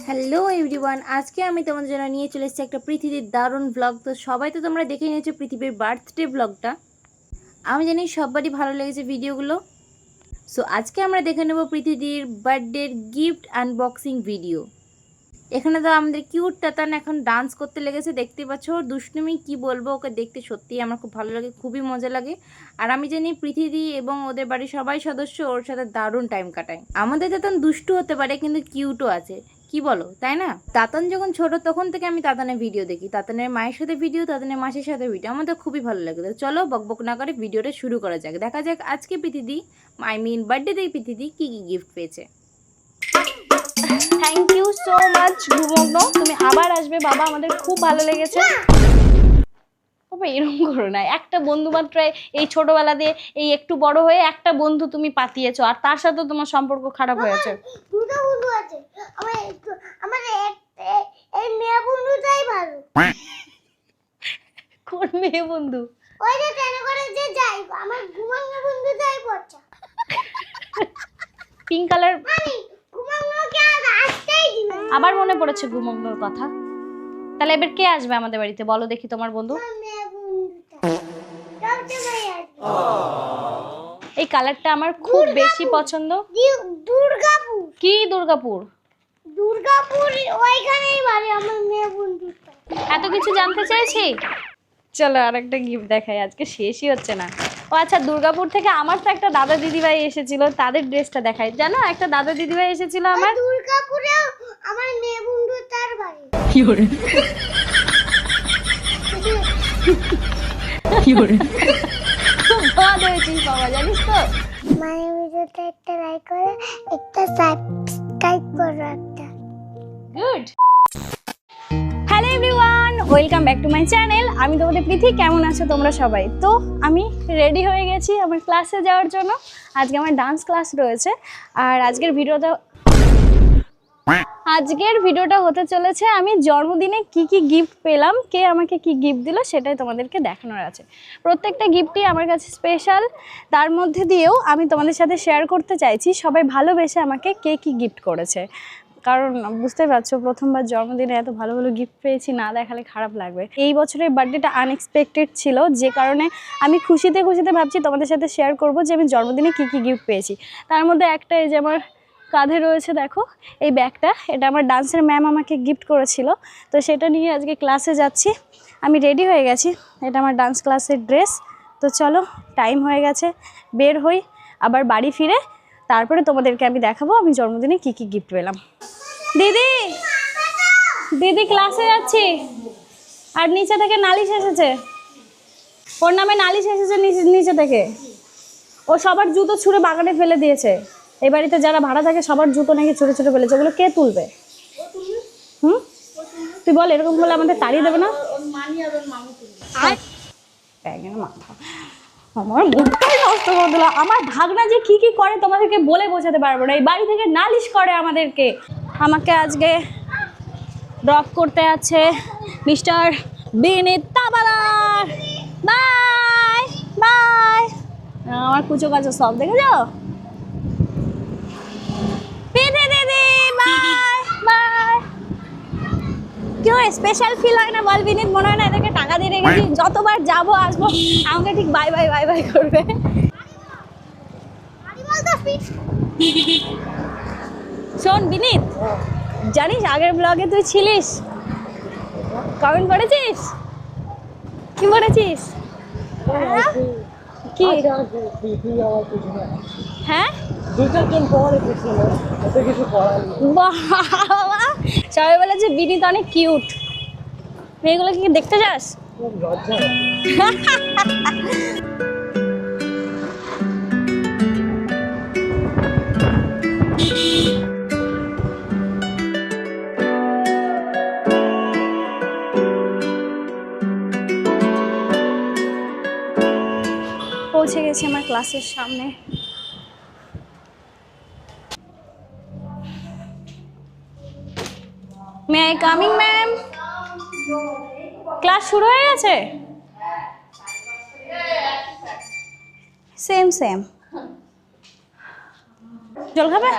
Hello everyone, আজকে আমি তোমাদের জন্য নিয়ে চলে এসেছি একটা পৃথিবীর দারুণ ব্লগ। তো সবাই তো তোমরা দেখে নিয়েছো পৃথিবীর বার্থডে ব্লগটা। আমি জানি সবারই ভালো লেগেছে ভিডিওগুলো। সো আজকে আমরা দেখে নেব পৃথিবীর বার্থডের গিফট আনবক্সিং ভিডিও। এখানে তো আমাদের কিউট তাতান এখন ডান্স করতে লেগেছে, দেখতে পাচ্ছ। ওর দুষ্টুমি কি বলবো, ওকে দেখতে সত্যিই আমার খুব ভালো লাগে, খুবই মজা লাগে। আর আমি জানি পৃথিবী এবং ওদের বাড়ির সবাই সদস্য ওর সাথে দারুণ টাইম কাটায়। আমাদের তাতান দুষ্টু হতে পারে কিন্তু কিউটও আছে, কি বলো তাই না? তাতান যখন ছোট তখন থেকে আমি তাতানের ভিডিও দেখি, তাতানের মায়ের সাথে ভিডিও, তাতানের মাসির সাথে ভিডিও, আমার তো খুবই ভালো লাগে। তো চলো বকবক না করে ভিডিওটা শুরু করা যাক, দেখা যাক আজকে পৃথিবী বার্থডেতে পৃথিবী কি কি গিফট পেয়েছে। থ্যাংক ইউ সো মাচ ঘুমগ্ন, তুমি আবার আসবে বাবা, আমাদের খুব ভালো লেগেছে। বাবা এরকম করো না, একটা বন্ধু মাত্র এই ছোটবেলা দিয়ে এই একটু বড় হয়ে একটা বন্ধু তুমি পাতিয়েছো, আর তার সাথে তোমার সম্পর্ক খারাপ হয়েছে। দুটো বন্ধু আছে আমার এই মেয়ে বন্ধুটাই ভালো। কোন মেয়ে বন্ধু? ওই যে ট্রেনে করে যে যাই, আমার ঘুমানো বন্ধুটাই পড়ছে। Pink colour. আমি ঘুমানোকে আর আসতেই দিই না। আবার মনে পড়েছে ঘুমগ্নর কথা। তাহলে এবার কে আসবে আমাদের বাড়িতে বলো দেখি তোমার বন্ধু? মেয়ে বন্ধুটা সবচেয়ে ভাই আসবে। এই কালারটা আমার খুব বেশি পছন্দ। দুর্গাপুর। কি দুর্গাপুর? দুর্গাপুর ওইখানেই বাড়ি আমার মেয়ে বন্ধুটা। এত কিছু জানতে চাইছি, চলো আরেকটা গিফট দেখাই, আজকে শেষই হচ্ছে না। ও আচ্ছা, দুর্গাপুর থেকে আমার তো একটা দাদা দিদিভাই এসেছিল, তাদের ড্রেসটা দেখাই। জানো একটা দাদা দিদিভাই এসেছিল আমার। দুর্গাপুরেও আমার মেয়ে বন্ধুটার বাড়ি। কি করে কি করে বাদ হয়েছিস বাবা, জানিস তো। মানে ভিডিওটা একটা লাইক করে একটা সাবস্ক্রাইব করো একটা। Good. Hello everyone, welcome back to my channel. আমি তোমাদের পৃথি, কেমন আছো তোমরা সবাই? তো আমি রেডি হয়ে গেছি আমার ক্লাসে যাওয়ার জন্য। আজকে আমার ডান্স ক্লাস রয়েছে। আর আজকের ভিডিওটা হতে চলেছে আমি জন্মদিনে কি কি গিফট পেলাম, কে আমাকে কি গিফট দিল সেটাই তোমাদেরকে দেখানোর আছে। প্রত্যেকটা গিফটই আমার কাছে স্পেশাল, তার মধ্যে দিয়েও আমি তোমাদের সাথে শেয়ার করতে চাইছি সবাই ভালোবেসে আমাকে কে কি গিফট করেছে। কারণ বুঝতে পারছো, প্রথমবার জন্মদিনে এত ভালো ভালো গিফট পেয়েছি, না দেখালে খারাপ লাগবে। এই বছরের বার্থডেটা আনএক্সপেক্টেড ছিল, যে কারণে আমি খুশিতে খুশিতে ভাবছি তোমাদের সাথে শেয়ার করব যে আমি জন্মদিনে কি কি গিফট পেয়েছি। তার মধ্যে একটা, এই যে আমার কাঁধে রয়েছে দেখো এই ব্যাগটা, এটা আমার ডান্সের ম্যাম আমাকে গিফট করেছিল। তো সেটা নিয়ে আজকে ক্লাসে যাচ্ছি, আমি রেডি হয়ে গেছি। এটা আমার ডান্স ক্লাসের ড্রেস। তো চলো, টাইম হয়ে গেছে, বের হই। আবার বাড়ি ফিরে তারপরে তোমাদেরকে আমি দেখাবো আমি জন্মদিনে কি কি গিফট পেলাম। দিদি দিদি ক্লাসে যাচ্ছি, আর নিচে থেকে নালিশ এসেছে, ওর নামে নালিশ এসেছে নিচে থেকে। ও সবার জুতো ছুঁড়ে বাগানে ফেলে দিয়েছে। এই বাড়িতে যারা ভাড়া থাকে সবার জুতো নাকি ছুঁড়ে ছুঁড়ে ফেলেছে, ওগুলো কে তুলবে? তুই বল, এরকম বলে আমাদের তাড়িয়ে দেবে না? মাথা আমার মুখটাই নষ্ট করে দিল। আমার ভাগনা যে কি কি করে তোমাদেরকে বলে বোঝাতে পারবো না। এই বাড়ি থেকে নালিশ করে আমাদেরকে। আমাকে আজকে ড্রপ করতে আছে মিস্টার বিনীত তাবালার। Bye bye. আমার কুচো কাচো সব দেখে যাও। কেউ স্পেশাল ফিল হয় না বল বিনীত? মনে হয় না এদেরকে টাকা দিয়ে রেখেছি, যতবার যাবো আসবো আমাকে ঠিক বাই বাই বাই বাই করবে। শোন বিনীত, জানিস আগের ব্লগে তুই ছিলিস, কমেন্ট করেছিস? কি বলেছিস? কি? হ্যাঁ সবাই বলেছে বিনীত অনেক কিউট। মেয়েগুলো কি দেখতে যাস? পৌঁছে গেছি আমার ক্লাসের সামনে। May I coming ma'am? Class শুরু হয়ে গেছে? Same same. জল খাবে?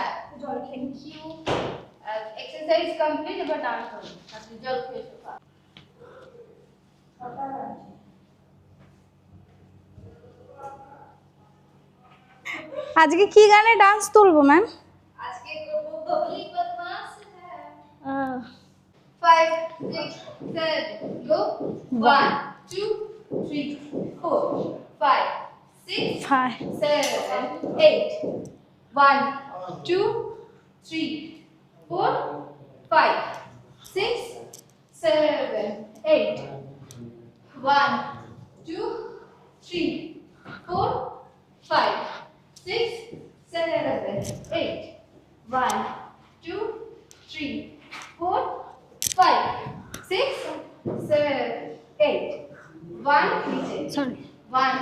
एक्सरसाइज कंप्लीट এবার ডান্স করো আজকে জল খেয়ে সোফা আজকে কি গানে ডান্স তুলবো ম্যাম আজকে করব ববলি বদমাশ হ্যাঁ 5 6 7 go 1 2 3 4 5 6 7 8 1 2 3 4 5 6 7 8 1 2 3 4 5 6 7 8 1 2 3 4 5 6 7 8 1 sorry 1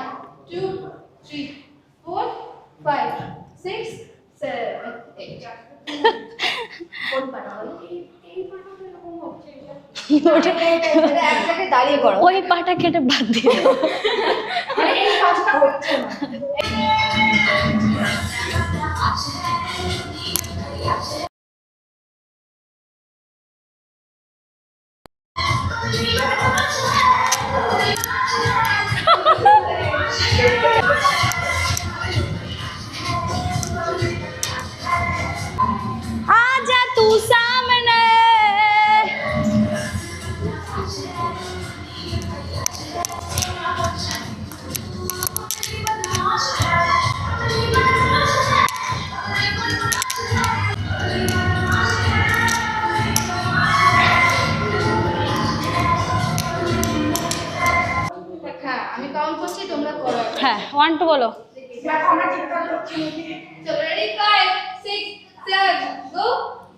2 3 4 5 6 7 8 কোন পাটা বলো এই পাটা এরকম হচ্ছে এটা এক জায়গায় দাঁড়িয়ে করো ওই পাটা কেটে বাদ দিয়ে দাও মানে এই কাজটা হচ্ছে না आजा तू सामने হ্যাঁ আমি কাউন্ট করছি তোমরা করো হ্যাঁ 1 2 বলো আমরা ঠিকঠাক করছি চলো রেডি 5 6 7 go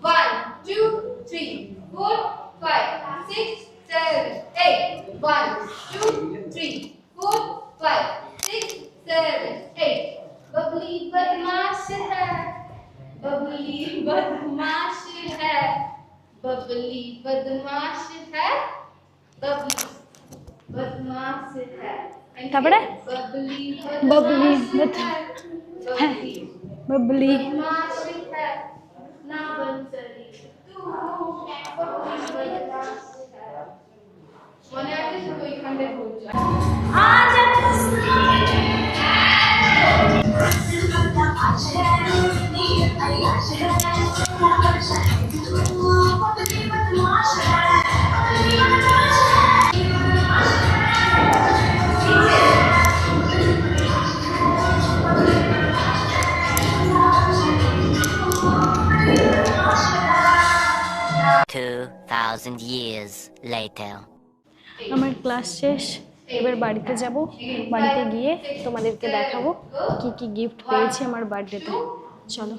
1 2 3 4 5 6 7 8 1 2 3 4 5 6 7 8 बबली बदमाश है बबली बदमाश है बबली बदमाश है बबली बदमाश है তারপরে बबली बबली बदमाश है ना बन चली तू बदमाश है মনে আছে তো ওইখানে বলছো আজ $2,000 years later. আমার ক্লাস শেষ এবার বাড়িতে যাব বাড়িতে গিয়ে তোমাদেরকে দেখাবো কি কি গিফট পেয়েছি আমার বার্থডেতে চলো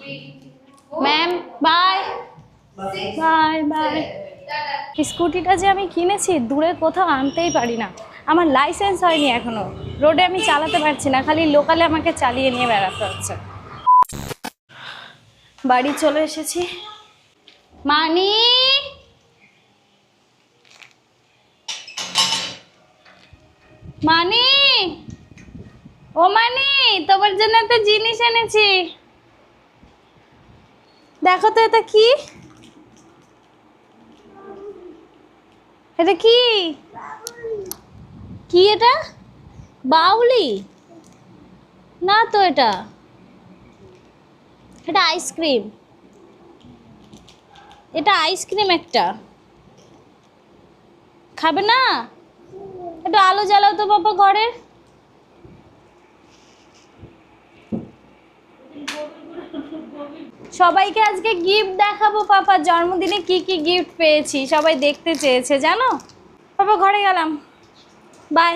ম্যাম বাই বাই বাই স্কুটিটা যে আমি কিনেছি দূরে কোথাও আনতেই পারি না আমার লাইসেন্স হয়নি এখনো রোডে আমি চালাতে পারছি না খালি লোকালে আমাকে চালিয়ে নিয়ে বেড়াতে হচ্ছে বাড়ি চলে এসেছি মানি মানি ও মানি তোমার জন্য একটা জিনিস এনেছি দেখো তো এটা কি এটা কি কি এটা বাউলি না তো এটা এটা আইসক্রিম এটা আইসক্রিম একটা খাবে না একটু আলো জ্বালাও তো বাবা ঘরের সবাইকে আজকে গিফট দেখাবো পাপার জন্মদিনে কি কি গিফট পেয়েছি সবাই দেখতে চেয়েছে জানো পাপা ঘরে গেলাম বাই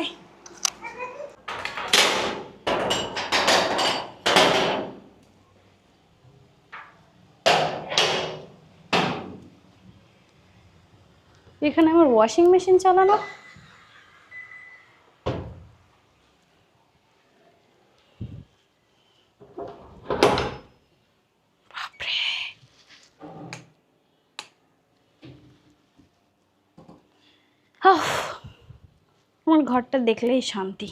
এখানে আমার ওয়াশিং মেশিন চালানো আমার ঘরটা দেখলেই শান্তি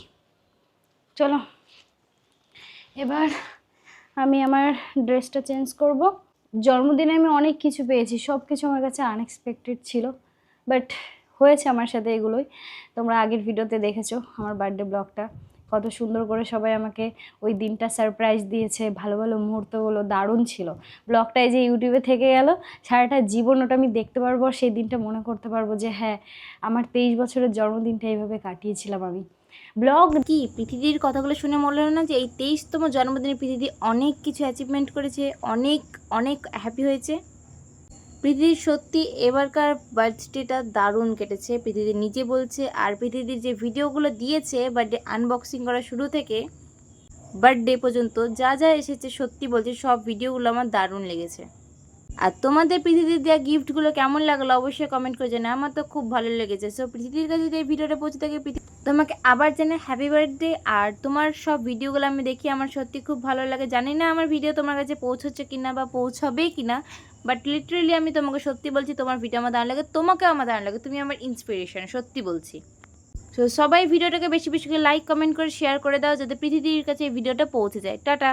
চলো এবার আমি আমার ড্রেসটা চেঞ্জ করব জন্মদিনে আমি অনেক কিছু পেয়েছি, সব কিছু আমার কাছে আনএক্সপেক্টেড ছিল, বাট হয়েছে আমার সাথে এগুলোই। তোমরা আগের ভিডিওতে দেখেছো আমার বার্থডে ব্লগটা, কত সুন্দর করে সবাই আমাকে ওই দিনটা সারপ্রাইজ দিয়েছে, ভালো ভালো মুহূর্তগুলো দারুণ ছিল। ব্লগটাই যে ইউটিউবে থেকে গেল, সারাটা জীবন ওটা আমি দেখতে পারবো, আর সেই দিনটা মনে করতে পারবো যে হ্যাঁ আমার 23 বছরের জন্মদিনটা এইভাবে কাটিয়েছিলাম আমি। ব্লগ কি পৃথিবীর কথাগুলো শুনে মনে হলো না যে এই 23তম জন্মদিনে পৃথিবী অনেক কিছু অ্যাচিভমেন্ট করেছে, অনেক অনেক হ্যাপি হয়েছে। পৃথিবীর সত্যি এবারকার বার্থডেটা দারুণ কেটেছে, পৃথিবী নিজে বলছে। আর পৃথিবীর যে ভিডিওগুলো দিয়েছে বার্থডে আনবক্সিং করা শুরু থেকে বার্থডে পর্যন্ত যা যা এসেছে, সত্যি বলছে সব ভিডিওগুলো আমার দারুণ লেগেছে। আর তোমাদের পৃথিবীর দেওয়া গিফটগুলো কেমন লাগলো অবশ্যই কমেন্ট করে জানাও, আমার তো খুব ভালো লেগেছে। সো পৃথিবীর কাছে যদি এই ভিডিওটা পৌঁছে থাকে, তোমাকে আবার জানাই হ্যাপি বার্থডে। আর তোমার সব ভিডিওগুলো আমি দেখি, আমার সত্যি খুব ভালো লাগে। জানি না আমার ভিডিও তোমার কাছে পৌঁছচ্ছে কিনা বা পৌঁছাবে কিনা, বাট লিটারেলি আমি তোমাকে সত্যি বলছি, তোমার ভিডিও আমার দারুণ লাগে, তোমাকেও আমার দারুণ লাগে, তুমি আমার ইন্সপিরেশন, সত্যি বলছি। তো সবাই ভিডিওটাকে বেশি বেশি করে লাইক কমেন্ট করে শেয়ার করে দাও, যাতে পৃথিবীর কাছে এই ভিডিওটা পৌঁছে যায়। টাটা।